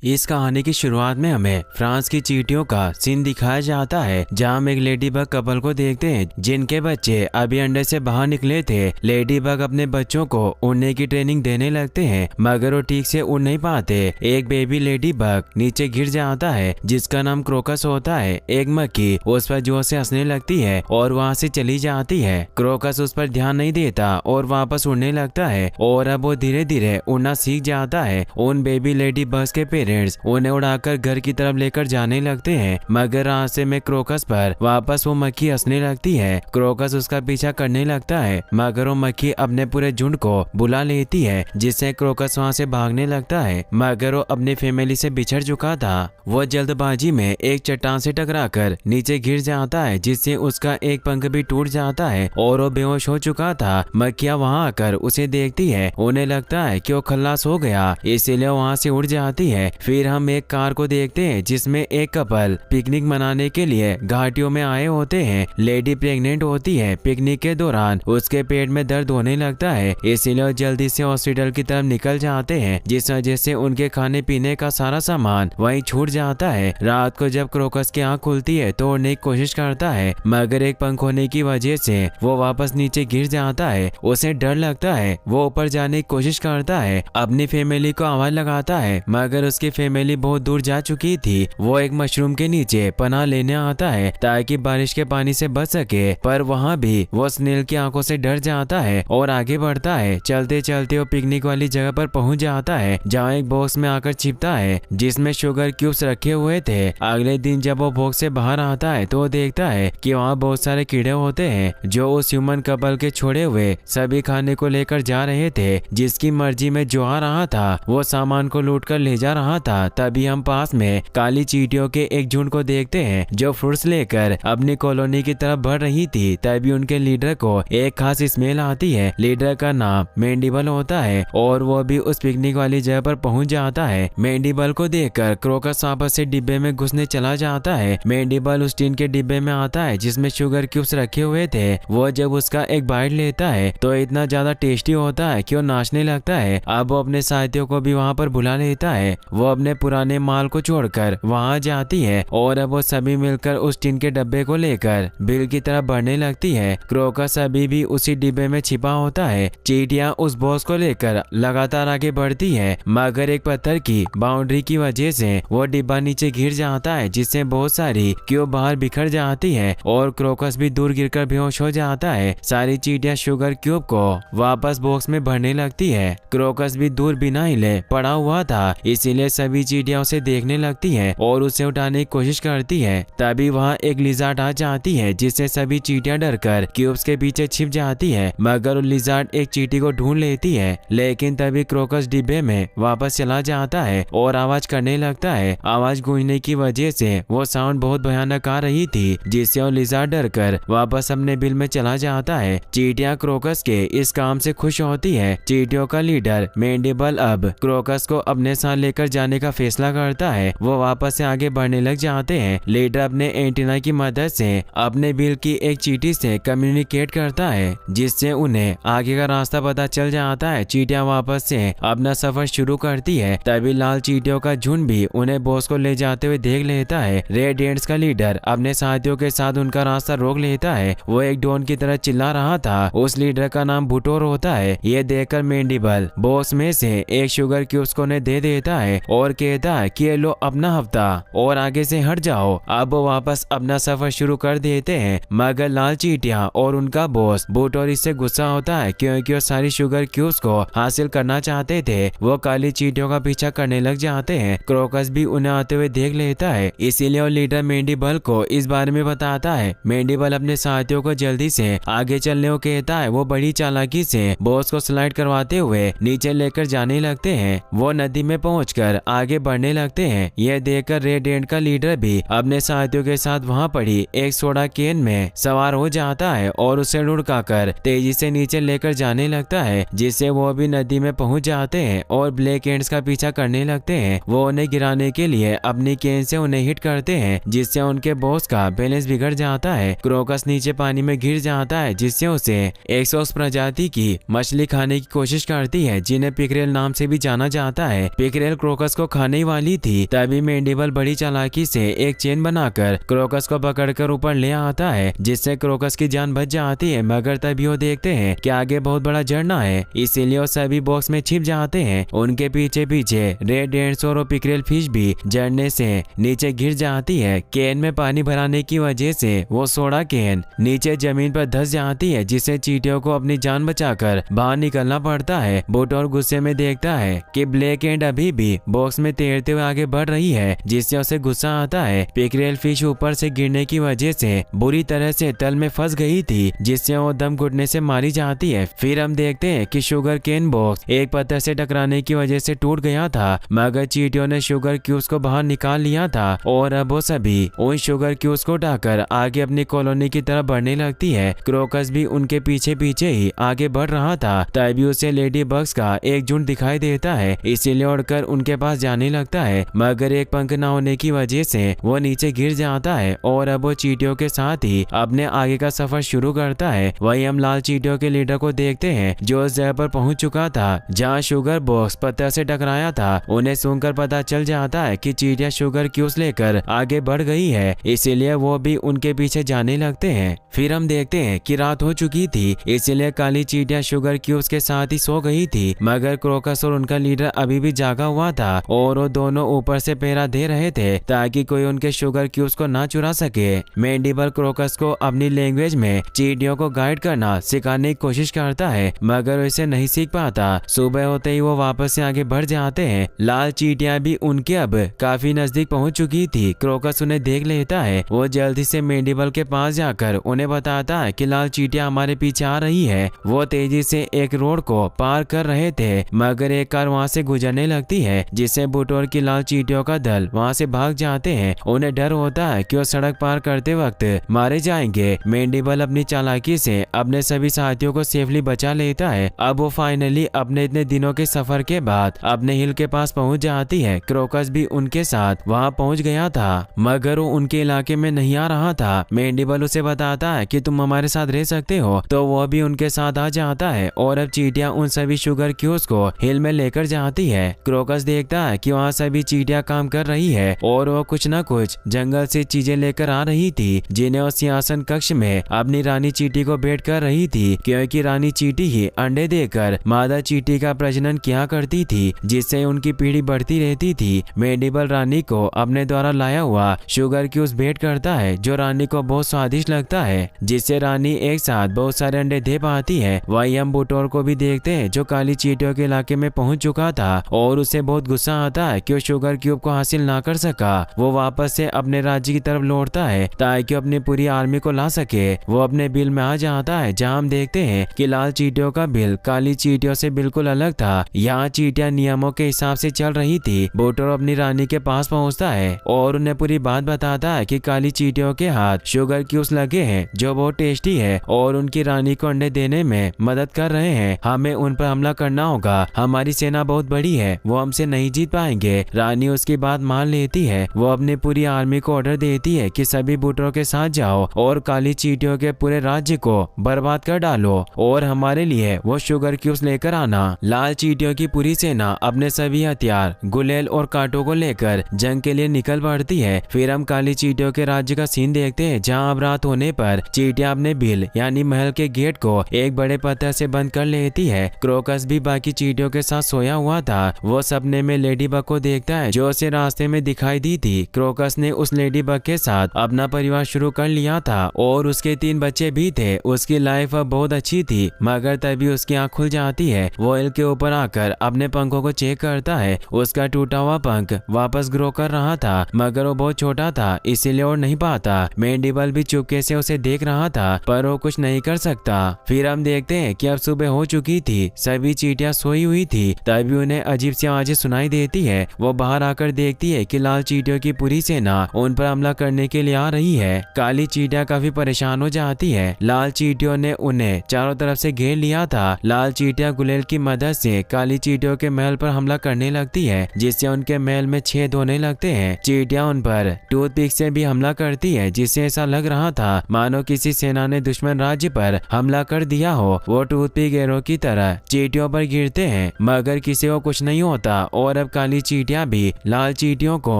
इस कहानी की शुरुआत में हमें फ्रांस की चींटियों का सीन दिखाया जाता है, जहां हम एक लेडी बग कपल को देखते हैं जिनके बच्चे अभी अंडे से बाहर निकले थे। लेडी बग अपने बच्चों को उड़ने की ट्रेनिंग देने लगते हैं, मगर वो ठीक से उड़ नहीं पाते। एक बेबी लेडी बग नीचे गिर जाता है जिसका नाम क्रोकस होता है। एक मक्खी उस पर जोर से हंसने लगती है और वहाँ से चली जाती है। क्रोकस उस पर ध्यान नहीं देता और वापस उड़ने लगता है और अब वो धीरे धीरे उड़ना सीख जाता है। उन बेबी लेडी बग्स के पेरेंट्स उन्हें उड़ाकर घर की तरफ लेकर जाने लगते हैं, मगर रास्ते में क्रोकस पर वापस वो मक्खी हंसने लगती है। क्रोकस उसका पीछा करने लगता है, मगर वो मक्खी अपने पूरे झुंड को बुला लेती है, जिससे क्रोकस वहाँ से भागने लगता है। मगर वो अपनी फैमिली से बिछड़ चुका था। वो जल्दबाजी में एक चट्टान से टकराकर नीचे गिर जाता है, जिससे उसका एक पंख भी टूट जाता है और वो बेहोश हो चुका था। मक्खियाँ वहाँ आकर उसे देखती है, उन्हें लगता है कि वो खल्लास हो गया, इसीलिए वहाँ से उड़ जाती है। फिर हम एक कार को देखते हैं जिसमें एक कपल पिकनिक मनाने के लिए घाटियों में आए होते हैं। लेडी प्रेग्नेंट होती है। पिकनिक के दौरान उसके पेट में दर्द होने लगता है, इसीलिए वो जल्दी से हॉस्पिटल की तरफ निकल जाते हैं, जिस वजह से उनके खाने पीने का सारा सामान वहीं छूट जाता है। रात को जब क्रोकस की आँख खुलती है तो उड़ने की कोशिश करता है, मगर एक पंख होने की वजह से वो वापस नीचे गिर जाता है। उसे डर लगता है। वो ऊपर जाने की कोशिश करता है, अपनी फैमिली को आवाज लगाता है, मगर उसकी फैमिली बहुत दूर जा चुकी थी। वो एक मशरूम के नीचे पनाह लेने आता है ताकि बारिश के पानी से बच सके, पर वहाँ भी वो स्नेल की आंखों से डर जाता है और आगे बढ़ता है। चलते चलते वो पिकनिक वाली जगह पर पहुँच जाता है, जहाँ एक बॉक्स में आकर छिपता है जिसमें शुगर क्यूब्स रखे हुए थे। अगले दिन जब वो बॉक्स से बाहर आता है तो वो देखता है कि वहाँ बहुत सारे कीड़े होते हैं जो उस ह्यूमन कपल के छोड़े हुए सभी खाने को लेकर जा रहे थे। जिसकी मर्जी में जो आ रहा था वो सामान को लूट कर ले जा रहा था। तभी हम पास में काली चींटियों के एक झुंड को देखते हैं जो फ्रूट्स लेकर अपनी कॉलोनी की तरफ बढ़ रही थी। तभी उनके लीडर को एक खास स्मेल आती है। लीडर का नाम मैंडीबल होता है और वो भी उस पिकनिक वाली जगह पर पहुंच जाता है। मैंडीबल को देखकर क्रोकस वापस से डिब्बे में घुसने चला जाता है। मैंडीबल उस टीन के डिब्बे में आता है जिसमें शुगर क्यूब्स रखे हुए थे। वो जब उसका एक बाइट लेता है तो इतना ज्यादा टेस्टी होता है कि वो नाचने लगता है। अब वो अपने साथियों को भी वहाँ पर बुला लेता है। वो अपने पुराने माल को छोड़कर वहां जाती है और अब वो सभी मिलकर उस टीन के डब्बे को लेकर बिल की तरफ बढ़ने लगती है। क्रोकस अभी भी उसी डिब्बे में छिपा होता है। चींटियां उस बॉक्स को लेकर लगातार आगे बढ़ती है, मगर एक पत्थर की बाउंड्री की वजह से वो डिब्बा नीचे गिर जाता है, जिससे बहुत सारी क्यूब बाहर बिखर जाती है और क्रोकस भी दूर गिरकर बेहोश हो जाता है। सारी चींटियां शुगर क्यूब को वापस बॉक्स में भरने लगती है। क्रोकस भी दूर बिना हिले पड़ा हुआ था, इसीलिए सभी चींटियां उसे देखने लगती है और उसे उठाने की कोशिश करती है। तभी वहाँ एक लिजार्ड आ जाती है, जिससे सभी चींटियां डरकर क्यूब्स के पीछे छिप जाती है, मगर लिजार्ड एक चींटी को ढूंढ लेती है। लेकिन तभी क्रोकस डिब्बे में वापस चला जाता है और आवाज करने लगता है। आवाज गूंजने की वजह से वो साउंड बहुत भयानक आ रही थी, जिससे वो लिजार्ड डरकर वापस अपने बिल में चला जाता है। चींटियां क्रोकस के इस काम से खुश होती है। चींटियों का लीडर मैंडीबल अब क्रोकस को अपने साथ लेकर जाने का फैसला करता है। वो वापस से आगे बढ़ने लग जाते हैं। लीडर अपने एंटीना की मदद से अपने बिल की एक चींटी से कम्युनिकेट करता है, जिससे उन्हें आगे का रास्ता पता चल जाता है। चींटियां वापस से अपना सफर शुरू करती है। तभी लाल चींटियों का झुंड भी उन्हें बॉस को ले जाते हुए देख लेता है। रेड एंट्स का लीडर अपने साथियों के साथ उनका रास्ता रोक लेता है। वो एक डॉन की तरह चिल्ला रहा था। उस लीडर का नाम बुटोर होता है। ये देखकर मैंडीबल बॉस में से एक शुगर क्यूब्स को उन्हें दे देता है और कहता है कि ये लो अपना हफ्ता और आगे से हट जाओ। अब वो वापस अपना सफर शुरू कर देते हैं, मगर लाल चींटियां और उनका बॉस बुटोर इससे गुस्सा होता है क्योंकि वो सारी शुगर क्यूब्स को हासिल करना चाहते थे। वो काली चींटियों का पीछा करने लग जाते हैं। क्रोकस भी उन्हें आते हुए देख लेता है, इसीलिए वो लीडर मैंडीबल को इस बारे में बताता है। मैंडीबल अपने साथियों को जल्दी से आगे चलने को कहता है। वो बड़ी चालाकी से बॉस को स्लाइड करवाते हुए नीचे लेकर जाने लगते हैं। वो नदी में पहुंचकर आगे बढ़ने लगते हैं। यह देखकर रेड एंट का लीडर भी अपने साथियों के साथ वहां पड़ी एक सोडा कैन में सवार हो जाता है और उसे लुढ़काकर तेजी से नीचे लेकर जाने लगता है, जिससे वो भी नदी में पहुंच जाते हैं और ब्लैक एंट्स का पीछा करने लगते हैं। वो उन्हें गिराने के लिए अपनी कैन से उन्हें हिट करते हैं, जिससे उनके बॉस का बैलेंस बिगड़ जाता है। क्रोकस नीचे पानी में गिर जाता है, जिससे उसे 100 प्रजाति की मछली खाने की कोशिश करती है, जिन्हें पिकरेल नाम से भी जाना जाता है। पिकरेल क्रोकस क्रोकस को खाने वाली थी, तभी मेंडिबल बड़ी चालाकी से एक चेन बनाकर क्रोकस को पकड़कर ऊपर ले आता है, जिससे क्रोकस की जान बच जाती है। मगर तभी वो देखते हैं कि आगे बहुत बड़ा झरना है, इसीलिए वो सभी बॉक्स में छिप जाते हैं। उनके पीछे पीछे रेड डेंसोर और पिकरेल फिश भी झरने से नीचे गिर जाती है। कैन में पानी भराने की वजह से वो सोडा कैन नीचे जमीन पर धंस जाती है, जिससे चींटियों को अपनी जान बचाकर बाहर निकलना पड़ता है। बुटोर गुस्से में देखता है कि ब्लैक एंड अभी भी बॉक्स में तैरते हुए आगे बढ़ रही है, जिससे उसे गुस्सा आता है। पिकरेल फिश ऊपर से गिरने की वजह से बुरी तरह से तल में फंस गई थी, जिससे वो दम घुटने से मारी जाती है। फिर हम देखते हैं कि शुगर केन बॉक्स एक पत्थर से टकराने की वजह से टूट गया था, मगर चींटियों ने शुगर क्यूब्स को बाहर निकाल लिया था और अब वो सभी उन शुगर क्यूब्स को उठाकर आगे अपनी कॉलोनी की तरफ बढ़ने लगती है। क्रोकस भी उनके पीछे पीछे ही आगे बढ़ रहा था, तभी उसे लेडी बग्स का एक झुंड दिखाई देता है, इसीलिए उड़कर उनके पास जाने लगता है। मगर एक पंख न होने की वजह से वो नीचे गिर जाता है और अब वो चींटियों के साथ ही अपने आगे का सफर शुरू करता है। वही हम लाल चींटियों के लीडर को देखते हैं, जो उस जगह पर पहुंच चुका था जहां शुगर बॉक्स पत्थर से टकराया था। उन्हें सुनकर पता चल जाता है कि चींटियां शुगर क्यूब्स लेकर आगे बढ़ गई है, इसीलिए वो भी उनके पीछे जाने लगते हैं। फिर हम देखते हैं कि रात हो चुकी थी, इसीलिए काली चींटियां शुगर क्यूब्स के साथ ही सो गई थी, मगर क्रोकस और उनका लीडर अभी भी जागा हुआ था और वो दोनों ऊपर से पहरा दे रहे थे ताकि कोई उनके शुगर क्यूब्स को ना चुरा सके। मेंडिबल क्रोकस को अपनी लैंग्वेज में चींटियों को गाइड करना सिखाने की कोशिश करता है, मगर इसे नहीं सीख पाता। सुबह होते ही वो वापस से आगे बढ़ जाते हैं। लाल चींटियां भी उनके अब काफी नजदीक पहुंच चुकी थी। क्रोकस उन्हें देख लेता है, वो जल्दी से मेंडिबल के पास जाकर उन्हें बताता है कि लाल चींटियां हमारे पीछे आ रही है। वो तेजी से एक रोड को पार कर रहे थे, मगर एक कार वहाँ से गुजरने लगती है, जिससे बुटोर की लाल चींटियों का दल वहाँ से भाग जाते हैं। उन्हें डर होता है कि वो सड़क पार करते वक्त मारे जाएंगे। मेंडिबल अपनी चालाकी से अपने सभी साथियों को सेफली बचा लेता है। अब वो फाइनली अपने इतने दिनों के सफर के बाद अपने हिल के पास पहुंच जाती है। क्रोकस भी उनके साथ वहां पहुंच गया था, मगर वो उनके इलाके में नहीं आ रहा था। मेंडिबल उसे बताता है कि तुम हमारे साथ रह सकते हो, तो वो भी उनके साथ आ जाता है और अब चींटियां उन सभी शुगर क्यूब्स को हिल में लेकर जाती है। क्रोकस देखता है कि वहाँ सभी चींटियां काम कर रही है और वो कुछ न कुछ जंगल से चीजें लेकर आ रही थी, जिन्हें वो सिंहासन कक्ष में अपनी रानी चींटी को भेंट कर रही थी, क्योंकि रानी चींटी ही अंडे देकर मादा चींटी का प्रजनन किया करती थी, जिससे उनकी पीढ़ी बढ़ती रहती थी। मेंडिबल रानी को अपने द्वारा लाया हुआ शुगर क्यूब्स भेंट करता है, जो रानी को बहुत स्वादिष्ट लगता है, जिससे रानी एक साथ बहुत सारे अंडे दे पाती है। वही हम बुटोर को भी देखते हैं, जो काली चींटियों के इलाके में पहुंच चुका था और उसे बहुत गुस्सा आता है कि वो शुगर क्यूब को हासिल ना कर सका। वो वापस से अपने राज्य की तरफ लौटता है ताकि अपनी पूरी आर्मी को ला सके। वो अपने बिल में आ जाता है, जहाँ हम देखते हैं कि लाल चींटियों का बिल काली चींटियों से बिल्कुल अलग था। यहाँ चींटियां नियमों के हिसाब से चल रही थी। बुटोर अपनी रानी के पास पहुँचता है और उन्हें पूरी बात बताता है कि काली चींटियों के हाथ शुगर क्यूब्स लगे हैं, जो बहुत टेस्टी है और उनकी रानी को अंडे देने में मदद कर रहे हैं। हमें उन पर हमला करना होगा, हमारी सेना बहुत बड़ी है, वो हमसे नहीं जीत पाएंगे। रानी उसकी बात मान लेती है। वो अपनी पूरी आर्मी को ऑर्डर देती है कि सभी बुटोर के साथ जाओ और काली चींटियों के पूरे राज्य को बर्बाद कर डालो और हमारे लिए वो शुगर क्यूब्स लेकर आना। लाल चींटियों की पूरी सेना अपने सभी हथियार, गुलेल और कांटों को लेकर जंग के लिए निकल पड़ती है। फिर हम काली चींटियों के राज्य का सीन देखते हैं, जहाँ अब रात होने पर चींटियां अपने बिल यानी महल के गेट को एक बड़े पत्थर से बंद कर लेती है। क्रोकस भी बाकी चींटियों के साथ सोया हुआ था। वो सपने में लेडी बग को देखता है, जो उसे रास्ते में दिखाई दी थी। क्रोकस ने उस लेडी बग के साथ अपना परिवार शुरू कर लिया था और उसके 3 बच्चे भी थे। उसकी लाइफ अब बहुत अच्छी थी, मगर तभी उसकी आंख खुल जाती है। वो हिल के ऊपर आकर अपने पंखों को चेक करता है। उसका टूटा हुआ पंख वापस ग्रो कर रहा था, मगर वो बहुत छोटा था, इसीलिए वो नहीं पाता। मेंडिबल भी चुपके से उसे देख रहा था, पर वो कुछ नहीं कर सकता। फिर हम देखते हैं कि अब सुबह हो चुकी थी। सभी चींटियां सोई हुई थी, तभी उन्हें अजीब सी आवाजें सुनाई देती है। वो बाहर आकर देखती है कि लाल चींटियों की पूरी सेना उन पर हमला करने के लिए आ रही है। काली चींटियां काफी परेशान हो जाती है। लाल चींटियों ने उन्हें चारों तरफ से घेर लिया था। लाल चींटियां गुलेल की मदद से काली चींटियों के महल पर हमला करने लगती है, जिससे उनके महल में छेद होने लगते हैं। चींटियां उन पर टूथपिक से भी हमला करती है, जिससे ऐसा लग रहा था मानो किसी सेना ने दुश्मन राज्य पर हमला कर दिया हो। वो टूथपिक एरो की तरह चींटियों पर गिरते हैं, मगर किसी को कुछ नहीं होता और और अब काली चींटियां भी लाल चींटियों को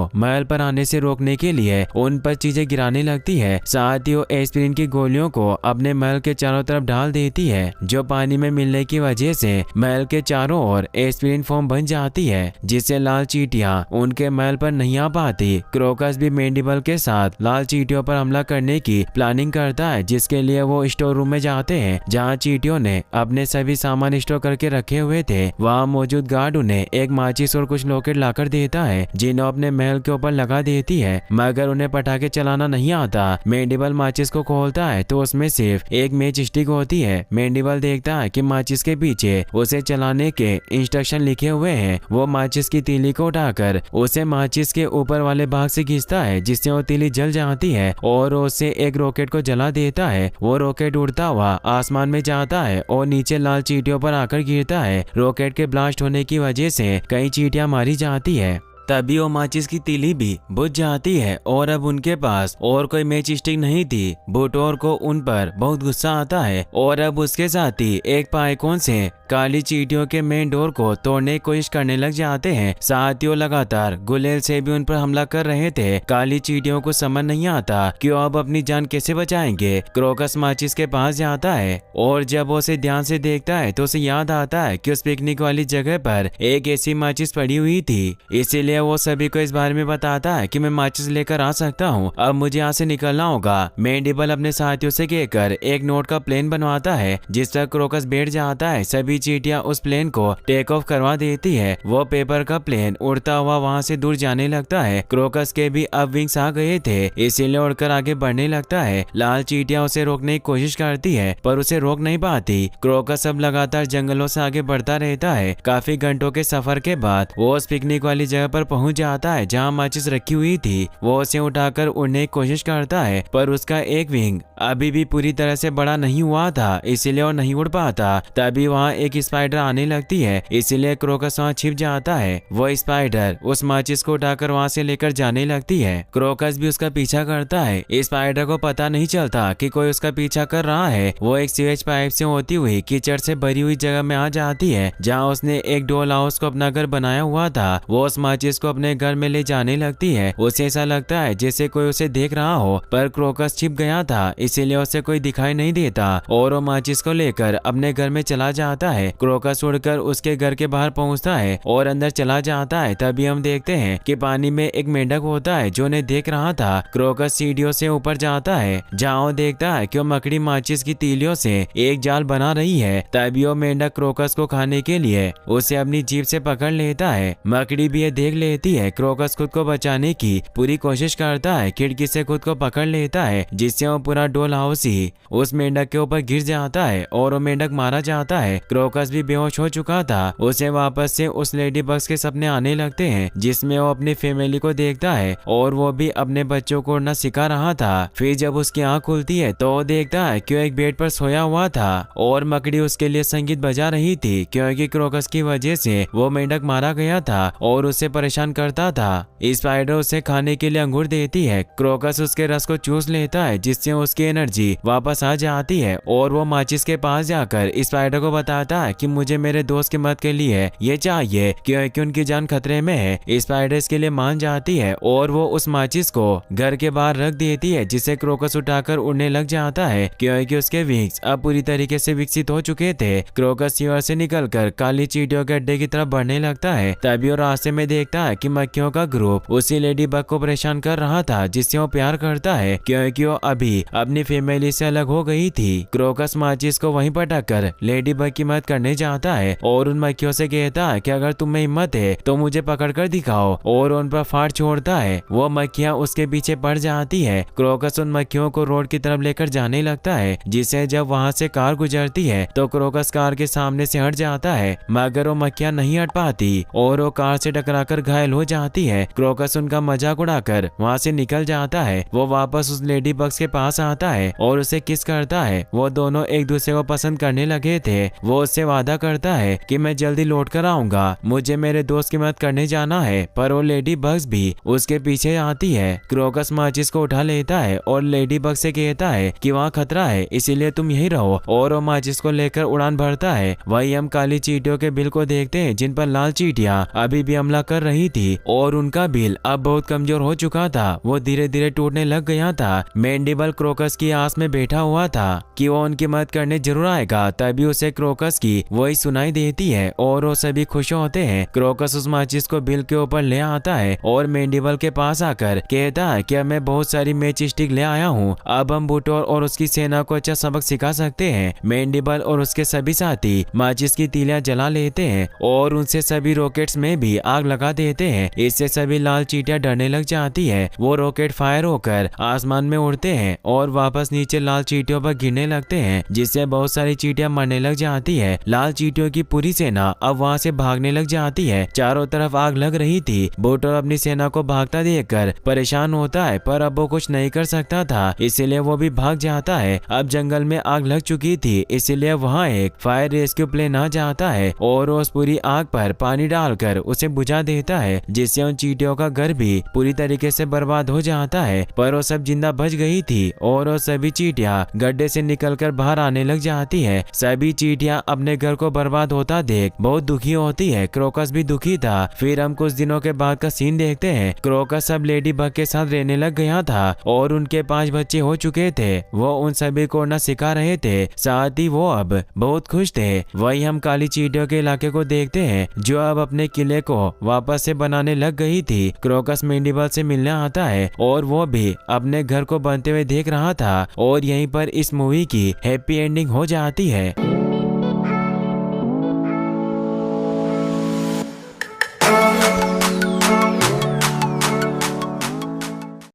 महल पर आने से रोकने के लिए उन पर चीजें गिराने लगती है। साथ ही वो एस्पिरिन की गोलियों को अपने महल के चारों तरफ डाल देती है, जो पानी में मिलने की वजह से महल के चारों ओर एस्पिरिन फोम बन जाती है, जिससे लाल चींटियां उनके महल पर नहीं आ पाती। क्रोकस भी मेंडिबल के साथ लाल चींटियों पर हमला करने की प्लानिंग करता है, जिसके लिए वो स्टोर रूम में जाते हैं जहाँ चींटियों ने अपने सभी सामान स्टोर करके रखे हुए थे। वहाँ मौजूद गार्ड उन्हें एक माचिस और कुछ लॉकेट लाकर देता है, जिन्हें अपने महल के ऊपर लगा देती है, मगर उन्हें पटाखे चलाना नहीं आता। मेंडिबल माचिस को खोलता है तो उसमें सिर्फ एक मैच स्टिक होती है। मेंडिबल देखता है कि माचिस के पीछे उसे चलाने के इंस्ट्रक्शन लिखे हुए हैं। वो माचिस की तीली को उठाकर उसे माचिस के ऊपर वाले भाग से खींचता है, जिससे वो तीली जल जाती है और उसे एक रॉकेट को जला देता है। वो रॉकेट उड़ता हुआ आसमान में जाता है और नीचे लाल चींटियों पर आकर गिरता है। रॉकेट के ब्लास्ट होने की वजह से कई चींटियां मारी जाती है। तभी वो माचिस की तीली भी बुझ जाती है और अब उनके पास और कोई मैच स्टिक नहीं थी। बुटोर को उन पर बहुत गुस्सा आता है और अब उसके साथी एक पाइकोन से काली चींटियों के मेन डोर को तोड़ने की कोशिश करने लग जाते हैं। साथ ही वो लगातार गुलेल से भी उन पर हमला कर रहे थे। काली चींटियों को समझ नहीं आता कि वो अब अपनी जान कैसे बचाएंगे। क्रोकस माचिस के पास जाता है और जब वो उसे ध्यान से देखता है तो उसे याद आता है कि उस पिकनिक वाली जगह पर एक ऐसी माचिस पड़ी हुई थी। इसीलिए वो सभी को इस बारे में बताता है कि मैं माचिस लेकर आ सकता हूँ, अब मुझे यहाँ से निकलना होगा। मेंडिबल अपने साथियों से कहकर एक नोट का प्लेन बनवाता है, जिस पर क्रोकस बैठ जाता है। सभी चींटियां उस प्लेन को टेक ऑफ करवा देती है। वो पेपर का प्लेन उड़ता हुआ वहाँ से दूर जाने लगता है। क्रोकस के भी अब विंग्स आ गए थे, इसीलिए उड़कर आगे बढ़ने लगता है। लाल चींटियां उसे रोकने की कोशिश करती है पर उसे रोक नहीं पाती। क्रोकस अब लगातार जंगलों से आगे बढ़ता रहता है। काफी घंटों के सफर के बाद वो उस पिकनिक वाली जगह पर पहुंच जाता है जहां माचिस रखी हुई थी। वो उसे उठाकर उड़ने की कोशिश करता है पर उसका एक विंग अभी भी पूरी तरह से बड़ा नहीं हुआ था, इसीलिए वो नहीं उड़ पाता। तभी वहाँ एक स्पाइडर आने लगती है, इसीलिए क्रोकस वहाँ छिप जाता है। वो स्पाइडर उस माचिस को उठाकर वहाँ से लेकर जाने लगती है। क्रोकस भी उसका पीछा करता है। स्पाइडर को पता नहीं चलता कि कोई उसका पीछा कर रहा है। वो एक सीवेज पाइप से होती हुई कीचड़ से भरी हुई जगह में आ जाती है जहाँ उसने एक डॉल हाउस को अपना घर बनाया हुआ था। वो उस माचिस को अपने घर में ले जाने लगती है। उसे ऐसा लगता है जैसे कोई उसे देख रहा हो, पर क्रोकस छिप गया था, इसीलिए उसे कोई दिखाई नहीं देता और वो माचिस को लेकर अपने घर में चला जाता है। क्रोकस उड़कर उसके घर के बाहर पहुंचता है और अंदर चला जाता है। तभी हम देखते हैं कि पानी में एक मेंढक होता है जो उन्हें देख रहा था। क्रोकस सीढ़ियों से ऊपर जाता है जहाँ वो देखता है कि वो मकड़ी माचिस की तीलियों से एक जाल बना रही है। तभी वो मेंढक क्रोकस को खाने के लिए उसे अपनी जीभ से पकड़ लेता है। मकड़ी भी ये देख लेती है। क्रोकस खुद को बचाने की पूरी कोशिश करता है, खिड़की से खुद को पकड़ लेता है, जिससे वो पूरा डॉल हाउस ही उस मेंढक के ऊपर गिर जाता है और वो मेंढक मारा जाता है। क्रोकस भी बेहोश हो चुका था। उसे वापस से उस लेडी बग्स के सपने आने लगते हैं, जिसमें वो अपनी फैमिली को देखता है और वो भी अपने बच्चों को उड़ना सिखा रहा था। फिर जब उसकी आंख खुलती है तो वो देखता है कि वो एक बेड पर सोया हुआ था और मकड़ी उसके लिए संगीत बजा रही थी, क्योंकि क्रोकस की वजह से वो मेंढक मारा गया था और उसे परेशान करता था। स्पाइडर उसे खाने के लिए अंगूर देती है। क्रोकस उसके रस को चूस लेता है, जिससे उसकी एनर्जी वापस आ जाती है और वो माचिस के पास जाकर स्पाइडर को बताता है कि मुझे मेरे दोस्त की मदद के लिए ये चाहिए, क्योंकि उनकी जान खतरे में है। स्पाइडर इसके लिए मान जाती है और वो उस माचिस को घर के बाहर रख देती है, जिसे क्रोकस उठाकर उड़ने लग जाता है, क्योंकि उसके विंग्स अब पूरी तरीके से विकसित हो चुके थे। क्रोकस सीवर से निकलकर काली चींटियों के अड्डे की तरफ बढ़ने लगता है। तभी वो रास्ते में देखता है कि मक्खियों का ग्रुप उसी लेडी बग को परेशान कर रहा था, जिससे वो प्यार करता है, क्योंकि वो अभी अपनी फैमिली से अलग हो गई थी। क्रोकस माचिस को वहीं पटक कर लेडी बग की मदद करने जाता है और उन मक्खियों से कहता है कि अगर तुम में हिम्मत है तो मुझे पकड़ कर दिखाओ, और उन पर फाड़ छोड़ता है। वो मक्खियां उसके पीछे पड़ जाती है। क्रोकस उन मक्खियों को रोड की तरफ लेकर जाने लगता है, जिसे जब वहाँ से कार गुजरती है तो क्रोकस कार के सामने से हट जाता है, मगर वो मक्खियां नहीं हट पाती और वो कार से टकराकर घायल हो जाती है। क्रोकस उनका मजाक उड़ाकर वहाँ से निकल जाता है। वो वापस उस लेडी बग्स के पास आता है और उसे किस करता है। वो दोनों एक दूसरे को पसंद करने लगे थे। वो उससे वादा करता है कि मैं जल्दी लौट कर आऊंगा, मुझे मेरे दोस्त की मदद करने जाना है। पर वो लेडी बग्स भी उसके पीछे आती है। क्रोकस माचिस को उठा लेता है और लेडी बग से कहता है कि वहाँ खतरा है, इसीलिए तुम यहीं रहो, और वो माचिस को लेकर उड़ान भरता है। वही हम काली चींटियों के बिल को देखते हैं जिन पर लाल चींटियां अभी भी हमला कर रही थी और उनका बिल अब बहुत कमजोर हो चुका था। वो धीरे धीरे टूटने लग गया था। मैंडिबल क्रोकस की आस में बैठा हुआ था कि वो उनकी मदद करने जरूर आएगा। तभी उसे क्रोकस की वही सुनाई देती है और वो सभी खुश होते हैं। क्रोकस उस माचिस को बिल के ऊपर ले आता है और मैंडिबल के पास आकर कहता है कि अब मैं बहुत सारी मैच स्टिक ले आया हूँ, अब हम बुटोर और उसकी सेना को अच्छा सबक सिखा सकते हैं। मैंडिबल और उसके सभी साथी माचिस की तीलियां जला लेते हैं और उनसे सभी रॉकेट्स में भी आग लगा देते हैं। इससे सभी लाल चींटियां डरने लग जाती है। वो रॉकेट फायर होकर आसमान में उड़ते हैं और वापस नीचे लाल चींटियों पर गिरने लगते हैं, जिससे बहुत सारी चींटियां मरने लग जाती है। लाल चींटियों की पूरी सेना अब वहाँ से भागने लग जाती है। चारों तरफ आग लग रही थी। बुटोर अपनी सेना को भागता देखकर परेशान होता है, पर अब वो कुछ नहीं कर सकता था, इसीलिए वो भी भाग जाता है। अब जंगल में आग लग चुकी थी, इसीलिए वहाँ एक फायर रेस्क्यू प्लेन आ जाता है और उस पूरी आग पर पानी डालकर उसे बुझा देता है, जिससे उन चींटियों का घर भी पूरी तरीके से बर्बाद हो जाता है। पर वो सब जिंदा बच गई थी और वो सभी चींटियां गड्ढे से निकलकर बाहर आने लग जाती है। सभी चींटियां अपने घर को बर्बाद होता देख बहुत दुखी होती है। क्रोकस भी दुखी था। फिर हम कुछ दिनों के बाद का सीन देखते हैं। क्रोकस अब लेडी बग के साथ रहने लग गया था और उनके 5 बच्चे हो चुके थे। वो उन सभी को उड़ना सिखा रहे थे, साथ ही वो अब बहुत खुश थे। वही हम काली चींटियों के इलाके को देखते हैं जो अब अपने किले को वापस से बनाने लग गई थी। क्रोकस मैंडिबल से मिलने आता है और वो भी अपने घर को बनते हुए देख रहा था और यहीं पर इस मूवी की हैप्पी एंडिंग हो जाती है।